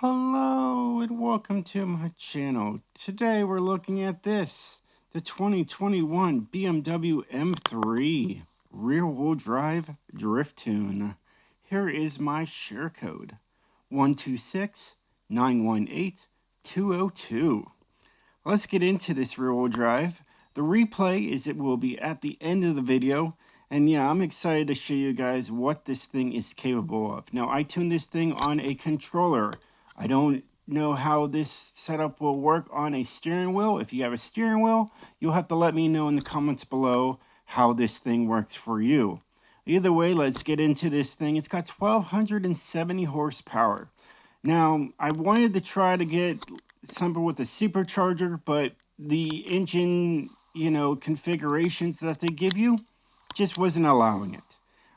Hello and welcome to my channel. Today we're looking at this, the 2021 BMW M3 rear-wheel drive drift tune. Here is my share code, 126918202. Let's get into this rear-wheel drive. The replay it will be at the end of the video. And yeah, I'm excited to show you guys what this thing is capable of. Now, I tuned this thing on a controller. I don't know how this setup will work on a steering wheel. If you have a steering wheel, you'll have to let me know in the comments below how this thing works for you. Either way, let's get into this thing. It's got 1,270 horsepower. Now, I wanted to try to get something with a supercharger, but the engine, configurations that they give you just wasn't allowing it.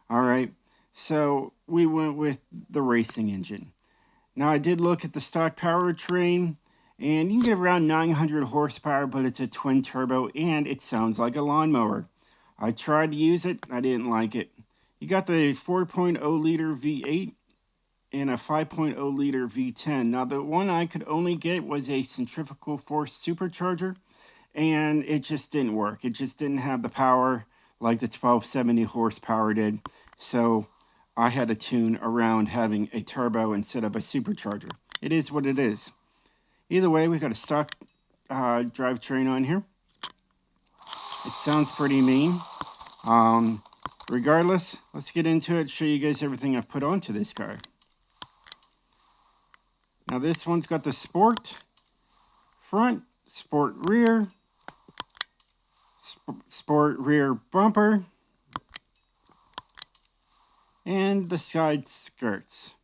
All right, so we went with the racing engine. Now, I did look at the stock powertrain, and you can get around 900 horsepower, but it's a twin turbo, and it sounds like a lawnmower. I tried to use it. I didn't like it. You got the 4.0 liter V8 and a 5.0 liter V10. Now, the one I could only get was a centrifugal force supercharger, and it just didn't work. It just didn't have the power like the 1270 horsepower did. So I had to tune around having a turbo instead of a supercharger. It is what it is. Either way, we got a stock drivetrain on here. It sounds pretty mean. Regardless, let's get into it, show you guys everything I've put onto this car. Now this one's got the sport front, sport rear, sport rear bumper, and the side skirts.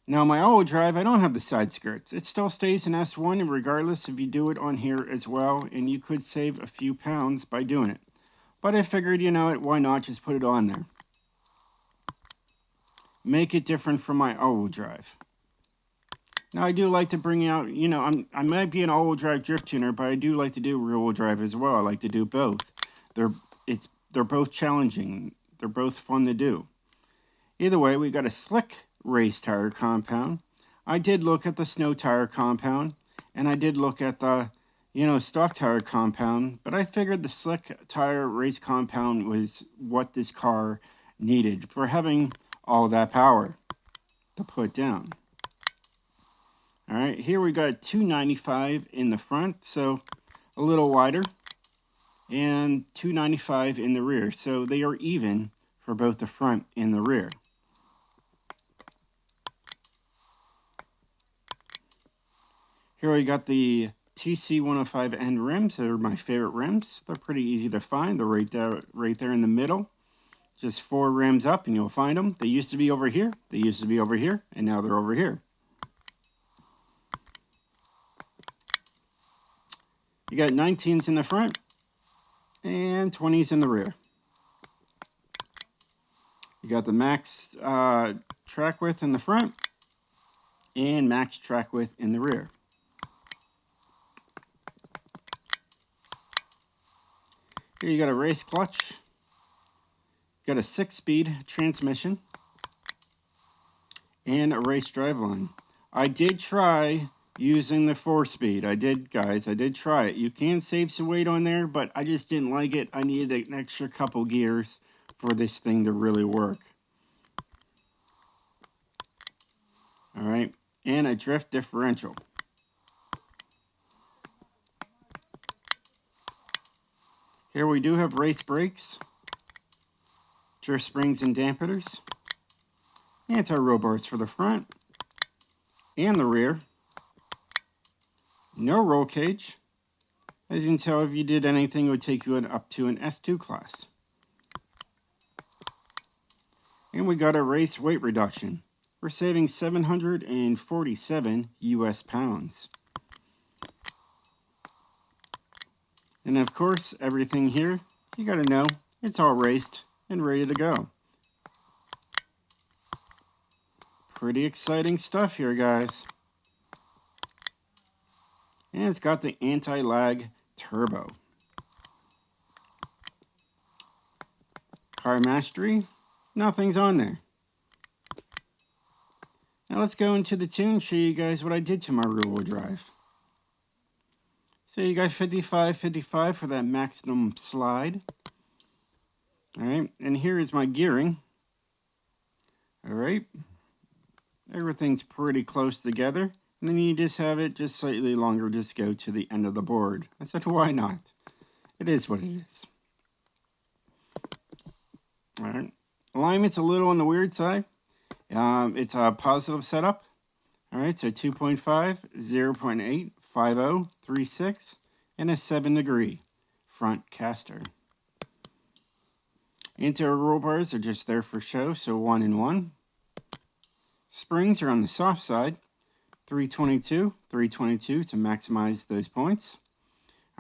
Now my all-wheel drive, I don't have the side skirts. It still stays in S1, and regardless if you do it on here as well, and you could save a few pounds by doing it. But I figured, why not just put it on there? Make it different from my all-wheel drive. Now I do like to bring out, I might be an all-wheel drive drift tuner, but I do like to do rear-wheel drive as well. I like to do both. They're both challenging. They're both fun to do. Either way, we got a slick race tire compound. I did look at the snow tire compound, and I did look at the, stock tire compound, but I figured the slick tire race compound was what this car needed for having all that power to put down. All right, here we got 295 in the front, so a little wider, and 295 in the rear. So they are even for both the front and the rear. Here we got the TC105N rims. They're my favorite rims. They're pretty easy to find. They're right there in the middle. Just 4 rims up and you'll find them. They used to be over here, they used to be over here, and now they're over here. You got 19s in the front and 20s in the rear. You got the max track width in the front and max track width in the rear. Here you got a race clutch. You got a 6-speed transmission and a race driveline. I did try using the 4-speed. I did, guys. I did try it. You can save some weight on there, but I just didn't like it. I needed an extra couple gears for this thing to really work. All right, and a drift differential. Here we do have race brakes, drift springs and dampeners, anti-roll bars for the front and the rear. No roll cage. As you can tell, if you did anything, it would take you up to an S2 class. And we got a race weight reduction. We're saving 747 US pounds. And of course, everything here, you gotta know, it's all raced and ready to go. Pretty exciting stuff here, guys. And it's got the anti-lag turbo. Car mastery, nothing's on there. Now let's go into the tune and show you guys what I did to my rear-wheel drive. So you got 55, 55 for that maximum slide. Alright, and here is my gearing. Alright, everything's pretty close together. And then you just have it just slightly longer, just go to the end of the board. I said, why not? It is what it is. Alright, alignment's a little on the weird side. It's a positive setup. Alright, so 2.5, 0.8, 50, 36, and a 7-degree front caster. Interior roll bars are just there for show, so 1 and 1. Springs are on the soft side, 322, 322 to maximize those points.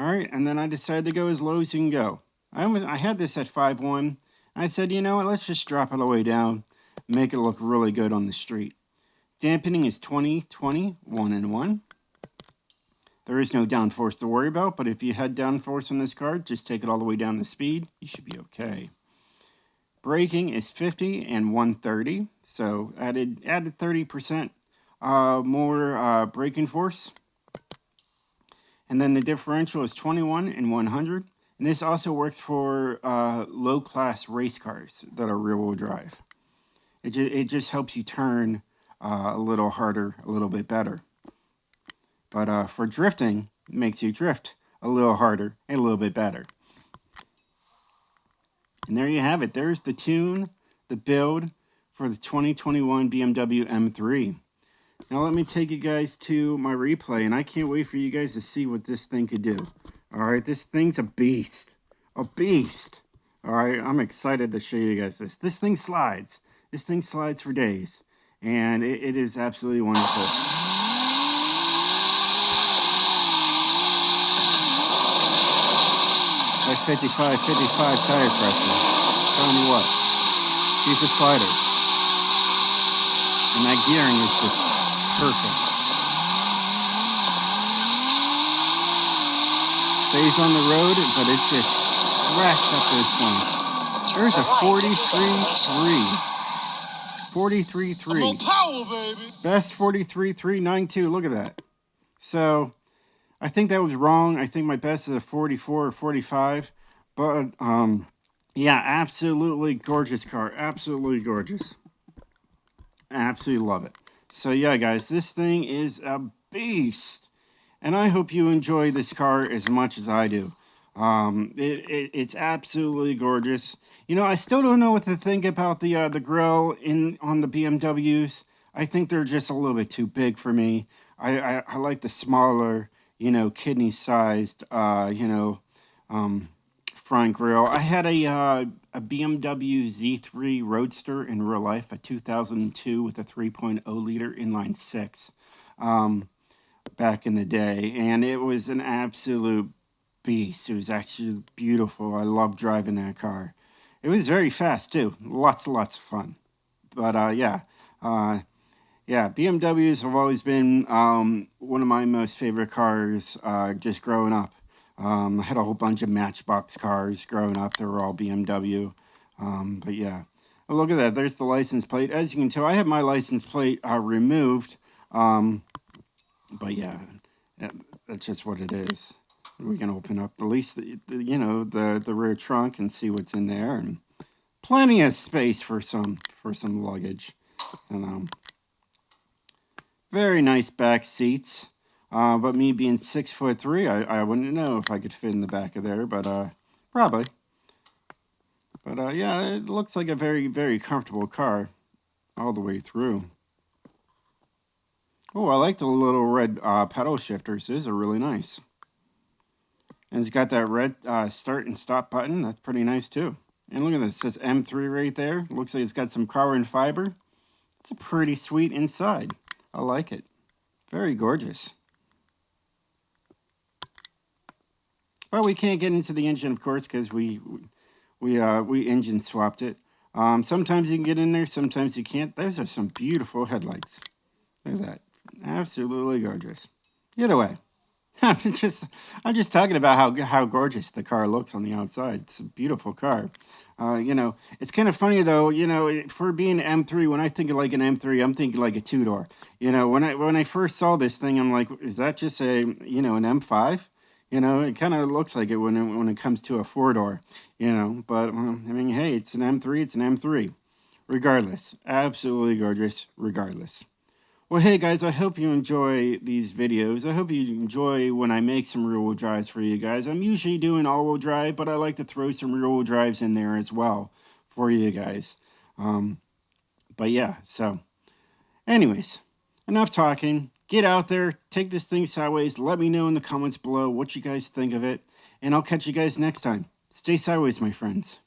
Alright, and then I decided to go as low as you can go. I had this at 5.1. I said, you know what, let's just drop it all the way down, make it look really good on the street. Dampening is 20, 20, 1 and 1. There is no downforce to worry about, but if you had downforce on this car, just take it all the way down the speed, you should be okay. Braking is 50 and 130, so added 30% more braking force. And then the differential is 21 and 100. And this also works for low-class race cars that are rear-wheel drive. It just helps you turn a little harder, a little bit better. But for drifting, it makes you drift a little harder and a little bit better. And there you have it. There's the tune, the build for the 2021 BMW M3. Now let me take you guys to my replay, and I can't wait for you guys to see what this thing could do. Alright, this thing's a beast. A beast. Alright, I'm excited to show you guys this. This thing slides. This thing slides for days. And it is absolutely wonderful. Like 55 tire pressure. Telling you what. He's a slider. And that gearing is just perfect. Stays on the road, but it just racks up those points. There's a 43.3. 43.3. More power, baby. Best 43.392. Look at that. So, I think that was wrong. I think my best is a 44 or 45. But, yeah, absolutely gorgeous car. Absolutely gorgeous. Absolutely love it. So, yeah, guys, this thing is a beast. And I hope you enjoy this car as much as I do. It's absolutely gorgeous. You know, I still don't know what to think about the grill on the BMWs. I think they're just a little bit too big for me. I like the smaller, you know, kidney-sized, front grille. I had a BMW Z3 Roadster in real life, a 2002 with a 3.0 liter inline six. Back in the day, and it was an absolute beast. It was actually beautiful. I loved driving that car. It was very fast too. Lots of fun. But yeah, BMWs have always been one of my most favorite cars. Just growing up, I had a whole bunch of Matchbox cars growing up. They were all BMW. But yeah, oh, look at that. There's the license plate. As you can tell, I have my license plate removed. But yeah, that's just what it is. We can open up at least the rear trunk and see what's in there, and plenty of space for some luggage. And very nice back seats. But me being 6'3", I wouldn't know if I could fit in the back of there, but probably. But yeah, it looks like a very comfortable car all the way through. Oh, I like the little red pedal shifters. Those are really nice. And it's got that red start and stop button. That's pretty nice too. And look at this. It says M3 right there. Looks like it's got some carbon fiber. It's a pretty sweet inside. I like it. Very gorgeous. Well, we can't get into the engine, of course, because we engine swapped it. Sometimes you can get in there. Sometimes you can't. Those are some beautiful headlights. Look at that. Absolutely gorgeous. Either way, I'm just I'm just talking about how gorgeous the car looks on the outside. It's a beautiful car. It's kind of funny though. For being M3, when I think of like an M3, I'm thinking like a two door. When I first saw this thing, I'm like, is that just an M5? It kind of looks like it when it comes to a four door. But I mean, hey, it's an M3. It's an M3. Regardless, absolutely gorgeous. Regardless. Well, hey guys, I hope you enjoy these videos. I hope you enjoy when I make some rear-wheel drives for you guys. I'm usually doing all-wheel drive, but I like to throw some rear-wheel drives in there as well for you guys. Um, but yeah, so anyways, enough talking. Get out there, take this thing sideways. Let me know in the comments below what you guys think of it, and I'll catch you guys next time. Stay sideways, my friends.